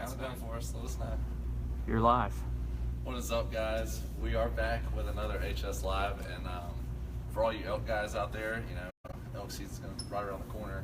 Count it down for us. Let us know. You're live. What is up, guys? We are back with another HS Live, and for all you elk guys out there, you know, elk season's going to be right around the corner.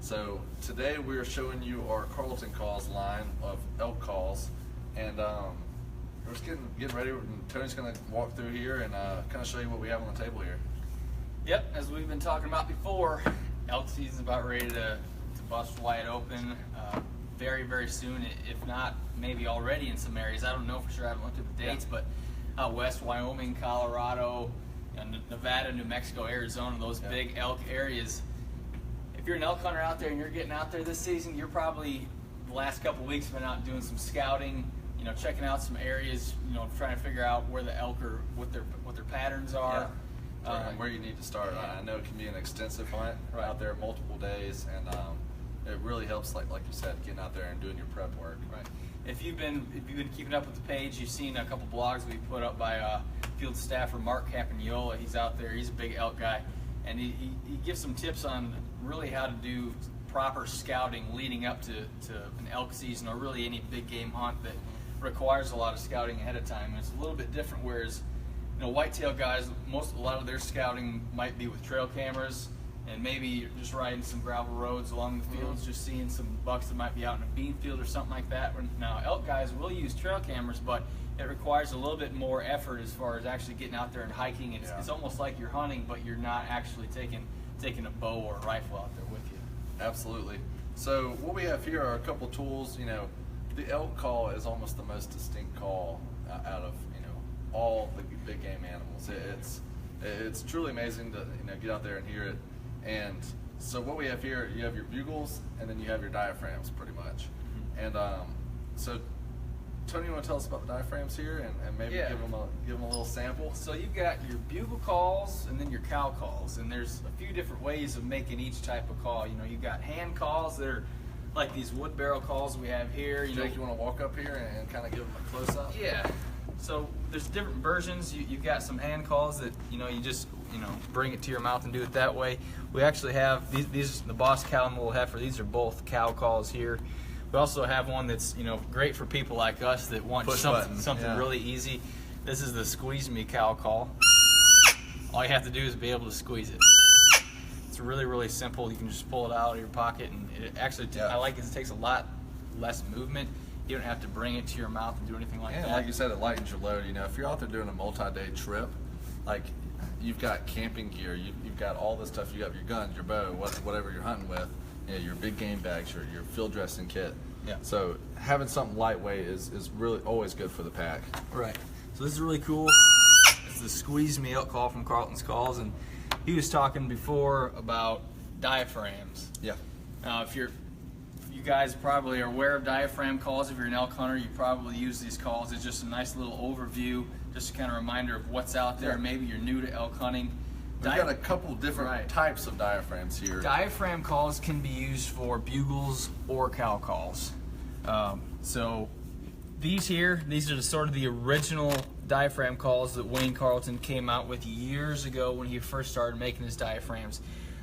So today we are showing you our Carlton Calls line of elk calls, and we're just getting ready. And Tony's going to walk through here and kind of show you what we have on the table here. Yep, as we've been talking about before, elk season's about ready to bust wide open very, very soon, if not maybe already in some areas. I don't know for sure, I haven't looked at the dates, but out west, Wyoming, Colorado, Nevada, New Mexico, Arizona, those big elk areas. If you're an elk hunter out there and you're getting out there this season, you're probably the last couple weeks been out doing some scouting, you know, checking out some areas, you know, trying to figure out where the elk are, what their patterns are. Where you need to start. I know it can be an extensive hunt out there multiple days, and it really helps, like you said, getting out there and doing your prep work. Right. If you've been keeping up with the page, you've seen a couple blogs we put up by field staffer Mark Campagnola. He's out there. He's a big elk guy, and he gives some tips on really how to do proper scouting leading up to an elk season, or really any big game hunt that requires a lot of scouting ahead of time. And it's a little bit different, whereas whitetail guys, a lot of their scouting might be with trail cameras, and maybe just riding some gravel roads along the fields, just seeing some bucks that might be out in a bean field or something like that. Now, elk guys will use trail cameras, but it requires a little bit more effort as far as actually getting out there and hiking. It's almost like you're hunting, but you're not actually taking a bow or a rifle out there with you. Absolutely. So what we have here are a couple tools. You know, the elk call is almost the most distinct call out of all the big game animals. It's truly amazing to get out there and hear it. And so what we have here, you have your bugles, and then you have your diaphragms, pretty much. And so Tony, you want to tell us about the diaphragms here, and maybe give them a little sample? So you've got your bugle calls and then your cow calls, and there's a few different ways of making each type of call. You know, you've got hand calls that are like these wood barrel calls we have here. Jake, you want to walk up here and kind of give them a close up? Yeah. So there's different versions. You've got some hand calls that you just bring it to your mouth and do it that way. We actually have these the Boss Cow and Little Heifer. These are both cow calls here. We also have one that's great for people like us that want something really easy. This is the Squeeze Me cow call. All you have to do is be able to squeeze it. It's really, really simple. You can just pull it out of your pocket, and it actually I like it. It takes a lot less movement. You don't have to bring it to your mouth and do anything like that. And like you said, it lightens your load. If you're out there doing a multi-day trip, like you've got camping gear, you've got all this stuff. You have your guns, your bow, whatever you're hunting with, your big game bags, your field dressing kit. Yeah. So having something lightweight is really always good for the pack. Right. So this is really cool. It's the Squeeze Me elk call from Carlton's Calls, and he was talking before about diaphragms. Yeah. Now, if you guys probably are aware of diaphragm calls. If you're an elk hunter, you probably use these calls. It's just a nice little overview, just a kind of reminder of what's out there. Maybe you're new to elk hunting. We've got a couple different types of diaphragms here. Diaphragm calls can be used for bugles or cow calls. So these are sort of the original diaphragm calls that Wayne Carlton came out with years ago when he first started making his diaphragms.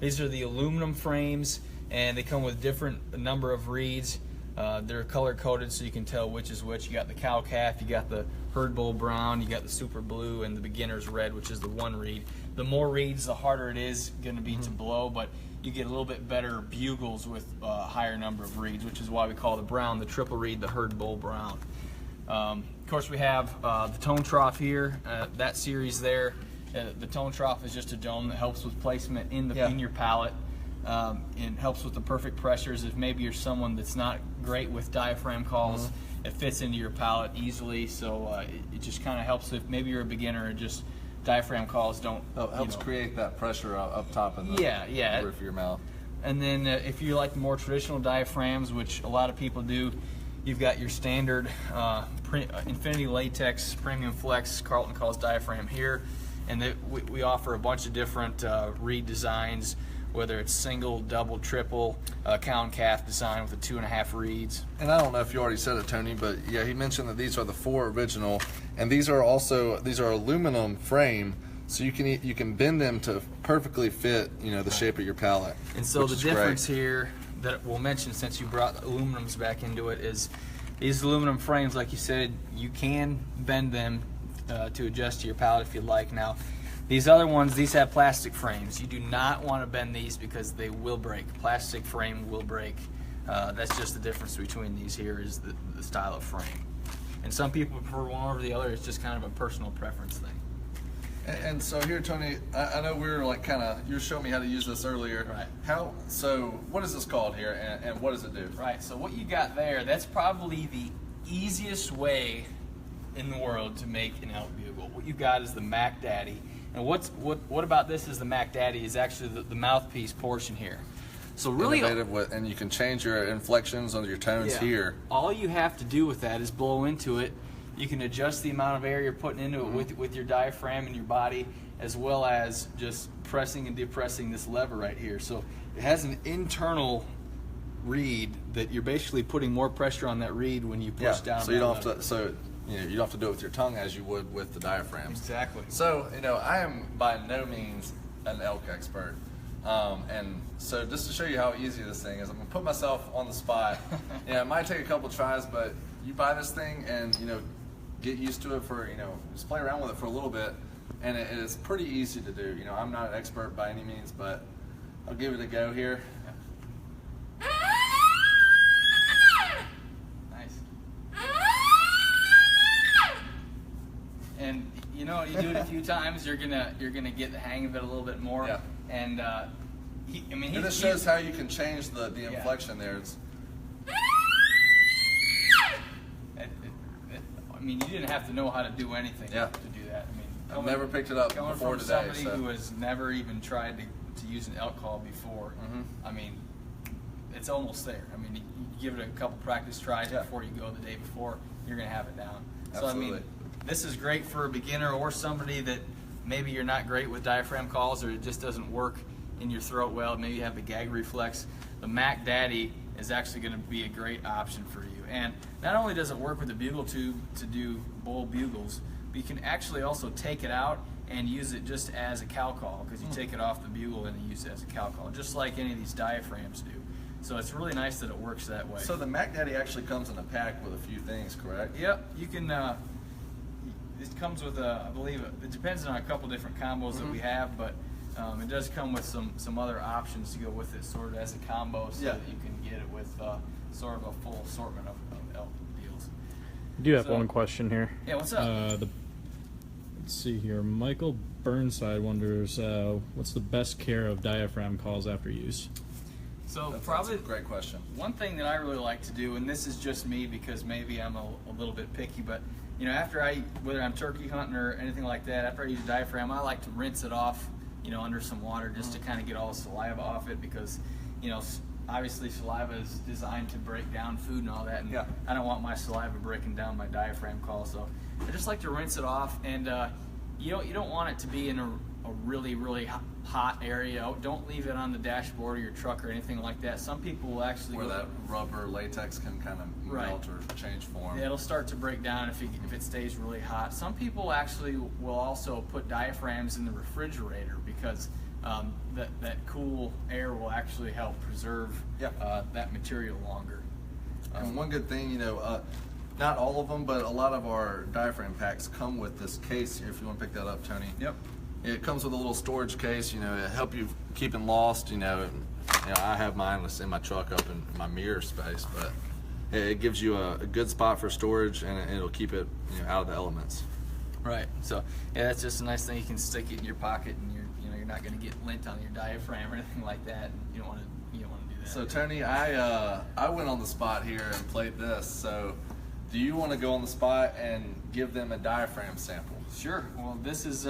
These are the aluminum frames, and they come with different number of reeds. They're color coded so you can tell which is which. You got the cow calf, you got the herd bull brown, you got the super blue, and the beginner's red, which is the one reed. The more reeds, the harder it is going to be to blow, but you get a little bit better bugles with a higher number of reeds, which is why we call the brown the triple reed, the herd bull brown. Of course, we have the tone trough here, that series there. The tone trough is just a dome that helps with placement in your pallet. It helps with the perfect pressures. If maybe you're someone that's not great with diaphragm calls, it fits into your pallet easily, so it just kind of helps if maybe you're a beginner and just diaphragm calls don't helps create that pressure up top in the roof of your mouth. And then if you like more traditional diaphragms, which a lot of people do, you've got your standard Infinity Latex Premium Flex Carlton Calls diaphragm here, and we offer a bunch of different reed designs, whether it's single, double, triple, cow and calf design with the 2.5 reeds. And I don't know if you already said it, Tony, but yeah, he mentioned that these are the 4 original, and these are aluminum frame, so you can bend them to perfectly fit the shape of your pallet. And so the difference here that we'll mention, since you brought aluminums back into it, is These aluminum frames, like you said, you can bend them to adjust to your pallet if you like. Now, these other ones, these have plastic frames. You do not want to bend these because they will break. Plastic frame will break. That's just the difference between these here is the style of frame. And some people prefer one over the other. It's just kind of a personal preference thing. And so here, Tony, I know we were like you were showing me how to use this earlier. Right. So what is this called here, and what does it do? Right. So what you got there, that's probably the easiest way in the world to make an elk bugle. What you got is the Mac Daddy. And what about this is the Mac Daddy is actually the mouthpiece portion here. So really, innovative and you can change your inflections on your tones here. All you have to do with that is blow into it. You can adjust the amount of air you're putting into it with your diaphragm and your body, as well as just pressing and depressing this lever right here. So it has an internal reed that you're basically putting more pressure on that reed when you push down. So you don't have to. You don't have to do it with your tongue as you would with the diaphragms. Exactly. So I am by no means an elk expert. And so just to show you how easy this thing is, I'm gonna put myself on the spot. It might take a couple tries, but you buy this thing and get used to it for just play around with it for a little bit, and it is pretty easy to do. I'm not an expert by any means, but I'll give it a go here. Nice. And you do it a few times, you're gonna get the hang of it a little bit more. Yeah. And this shows how you can change the inflection there. You didn't have to know how to do anything to do that. I've never picked it up before today. Somebody who has never even tried to use an elk call before, it's almost there. You give it a couple practice tries before you go the day before, you're going to have it down. Absolutely. So this is great for a beginner or somebody that maybe you're not great with diaphragm calls, or it just doesn't work in your throat well. Maybe you have the gag reflex. The Mac Daddy is actually going to be a great option for you. And not only does it work with the bugle tube to do bull bugles, but you can actually also take it out and use it just as a cow call, because you take it off the bugle and you use it as a cow call, just like any of these diaphragms do. So it's really nice that it works that way. So the Mac Daddy actually comes in a pack with a few things, correct? Yep. You can. It comes with I believe it depends on a couple different combos that we have, but it does come with some other options to go with it, sort of as a combo, so that you can get it with sort of a full assortment of elk deals. I do have one question here. Yeah, what's up? Let's see here. Michael Burnside wonders, what's the best care of diaphragm calls after use? So that's a great question. One thing that I really like to do, and this is just me because maybe I'm a little bit picky, but after whether I'm turkey hunting or anything like that, after I use a diaphragm, I like to rinse it off, under some water just to kind of get all the saliva off it, because, obviously saliva is designed to break down food and all that, and I don't want my saliva breaking down my diaphragm call, so I just like to rinse it off. And you don't want it to be in a really, really hot area. Don't leave it on the dashboard of your truck or anything like that. Some people will actually where that rubber latex can kind of melt or change form. Yeah, it'll start to break down if it stays really hot. Some people actually will also put diaphragms in the refrigerator, because that cool air will actually help preserve that material longer. And one good thing, not all of them, but a lot of our diaphragm packs come with this case here, if you want to pick that up, Tony. Yep. It comes with a little storage case, it help you keep them lost, I have mine in my truck up in my mirror space, but it gives you a good spot for storage, and it'll keep it out of the elements. Right. So that's just a nice thing. You can stick it in your pocket, and you're not going to get lint on your diaphragm or anything like that. And you don't want to do that. So Tony, I went on the spot here and played this. So do you want to go on the spot and give them a diaphragm sample? Sure. Well, this is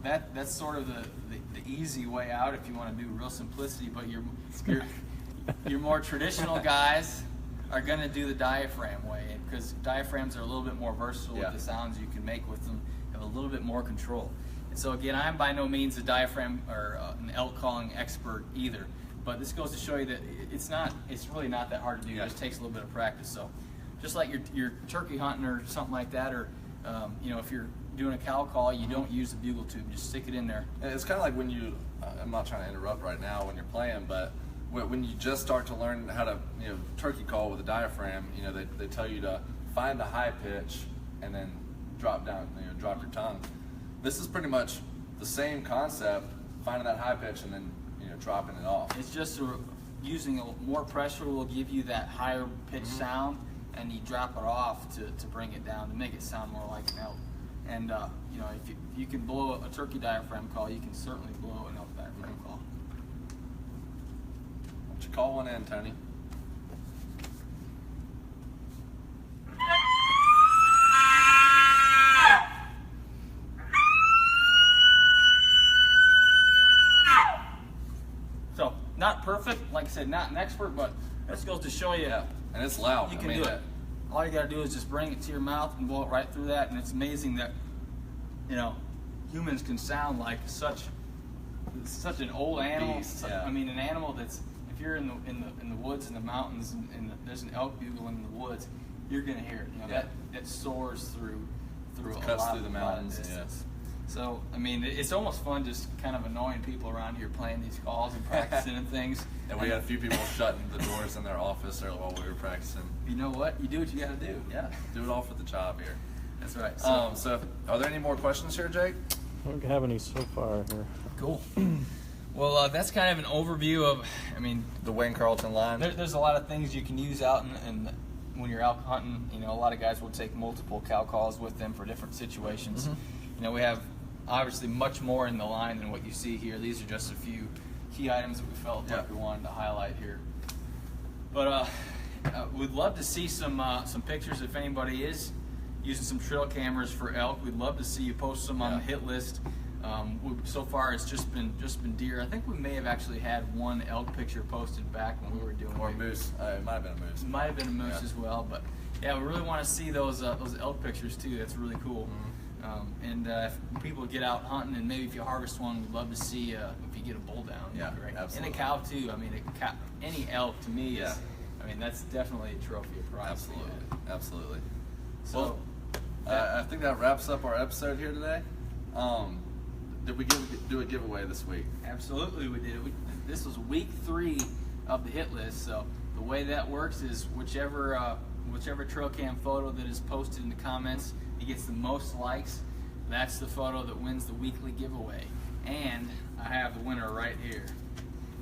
that's sort of the easy way out if you want to do real simplicity. But your more traditional guys are going to do the diaphragm way, because diaphragms are a little bit more versatile with the sounds you can make with them, have a little bit more control. And so again, I'm by no means a diaphragm or an elk calling expert either, but this goes to show you that it's really not that hard to do. It just takes a little bit of practice. So just like your turkey hunting or something like that, or if you're doing a cow call, you don't use the bugle tube, just stick it in there. And it's kind of like when I'm not trying to interrupt right now when you're playing, but when you just start to learn how to turkey call with a diaphragm, they tell you to find the high pitch and then drop down, drop your tongue. This is pretty much the same concept, finding that high pitch and then dropping it off. It's just using more pressure will give you that higher pitch sound, and you drop it off to bring it down to make it sound more like an elk. And if you can blow a turkey diaphragm call, you can certainly blow an elk diaphragm call. Why don't you call one in, Tony? So, not perfect, like I said, not an expert, but this goes to show you. Yeah, and it's loud. You can do it. All you got to do is just bring it to your mouth and blow it right through that, and it's amazing that humans can sound like such an old animal. Beast, yeah. I mean, an animal that's, if you're in the woods and the mountains and there's an elk bugling in the woods, you're gonna hear it. That soars through Cuts through the mountains. distance. So, I mean, it's almost fun just kind of annoying people around here playing these calls and practicing and things. And we had a few people shutting the doors in their office there while we were practicing. You know what? You do what you got to do. Yeah, do it all for the job here. That's right. So are there any more questions here, Jake? I don't have any so far here. Cool. Well, that's kind of an overview of, The Wayne Carlton line. there's a lot of things you can use out in when you're elk hunting. A lot of guys will take multiple cow calls with them for different situations. We have obviously much more in the line than what you see here. These are just a few key items that we felt like we wanted to highlight here. But we'd love to see some pictures if anybody is using some trail cameras for elk. We'd love to see you post some on the hit list. So far, it's just been deer. I think we may have actually had one elk picture posted back when we were doing Or moose. It might have been a moose. It might have been a moose as well, but yeah, we really want to see those elk pictures too. That's really cool. And if people get out hunting, and maybe if you harvest one, we'd love to see if you get a bull down. Yeah, right? absolutely. And a cow too. Any elk to me is, that's definitely a trophy of prize. Absolutely. So, I think that wraps up our episode here today. Did we do a giveaway this week? Absolutely, we did. This was week 3 of the hit list. So the way that works is whichever trail cam photo that is posted in the comments, it gets the most likes. That's the photo that wins the weekly giveaway. And I have the winner right here.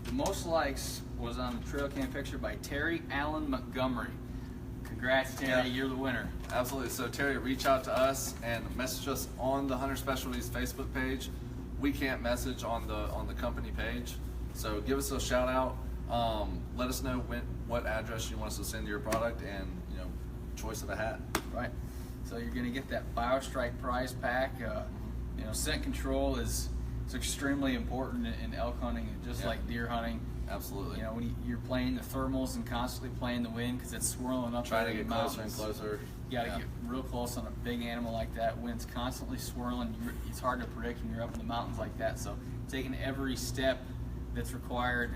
The most likes was on the trail cam picture by Terry Allen Montgomery. Congrats, Terry, you're the winner. Absolutely. So Terry, reach out to us and message us on the Hunter Specialties Facebook page. We can't message on the company page, so give us a shout out. Let us know what address you want us to send your product, and choice of a hat. Right. So you're going to get that BioStrike prize pack. Scent control is extremely important in elk hunting, just like deer hunting. Absolutely. When you're playing the thermals and constantly playing the wind because it's swirling up. Trying to get closer and closer. You got to get real close on a big animal like that. Wind's constantly swirling. It's hard to predict when you're up in the mountains like that. So taking every step that's required,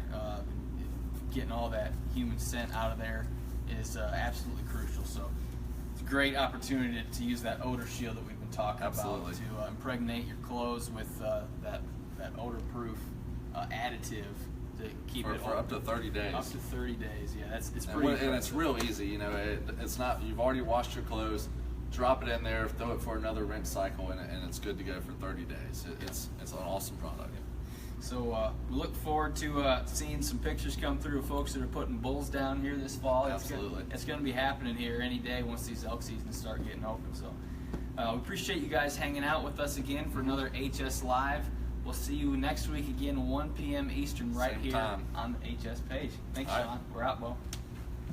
getting all that human scent out of there is absolutely crucial. So it's a great opportunity to use that odor shield that we've been talking about to impregnate your clothes with that odor-proof additive to keep it for up to 30 days. Up to 30 days, yeah. It's pretty. And it's real easy. It's not. You've already washed your clothes. Drop it in there, throw it for another rinse cycle, and it's good to go for 30 days. It's an awesome product. So we look forward to seeing some pictures come through of folks that are putting bulls down here this fall. Absolutely. It's going to be happening here any day once these elk seasons start getting open. So we appreciate you guys hanging out with us again for another HS Live. We'll see you next week again, 1 p.m. Eastern, right here on the HS page. Thanks, Sean. We're out, Bo.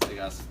See you guys.